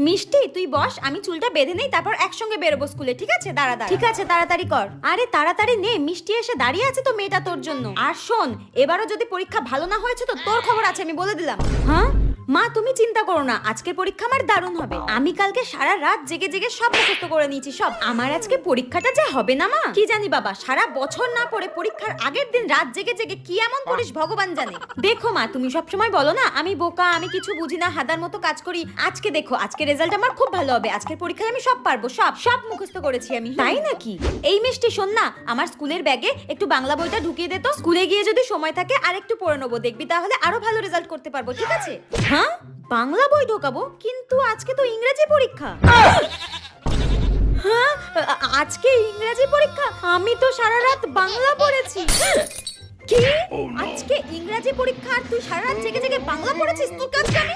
মিষ্টি তুই বস, আমি চুলটা বেঁধে নেই, তারপর একসঙ্গে বেরোবো স্কুলে, ঠিক আছে? দাঁড়া দাঁড়া। ঠিক আছে, তাড়াতাড়ি কর। আরে তাড়াতাড়ি নে, মিষ্টি এসে দাঁড়িয়ে আছে তো মেয়েটা তোর জন্য। আর শোন, এবারও যদি পরীক্ষা ভালো না হয়েছে তো তোর খবর আছে, আমি বলে দিলাম। হ্যাঁ মা, তুমি চিন্তা করো না, আজকের পরীক্ষা আমার দারুণ হবে। আমি কালকে সারা রাত জেগে জেগে সব মুখস্থ করে নিয়েছি, সব। আমার আজকে পরীক্ষাটা যে হবে না মা, কি জানি বাবা, সারা বছর না পড়ে পরীক্ষার আগের দিন রাত জেগে জেগে কি এমন করিস ভগবান জানে। দেখো মা, তুমি সব সময় বলো না আমি বোকা, আমি কিছু বুঝি না, হাদার মতো কাজ করি। আজকে দেখো, আজকে রেজাল্ট আমার খুব ভালো হবে। আজকের পরীক্ষায় আমি সব পারবো, সব সব মুখস্থ করেছি আমি। তাই নাকি? এই মিষ্টি শোন না, আমার স্কুলের ব্যাগে একটু বাংলা বইটা ঢুকিয়ে দে তো। স্কুলে গিয়ে যদি সময় থাকে আর একটু পড়ে নেবো, দেখবি তাহলে আরো ভালো রেজাল্ট করতে পারবো, ঠিক আছে? হ্যাঁ, বাংলা বই ঢোকাবো, কিন্তু আজকে তো ইংরেজি পরীক্ষা। হ্যাঁ, আজকে ইংরেজি পরীক্ষা? আমি তো সারা রাত বাংলা পড়েছি। কি? আজকে ইংরেজি পরীক্ষা আর তুই সারা রাত জেগে জেগে বাংলা পড়েছিস? তোর কাছে আমি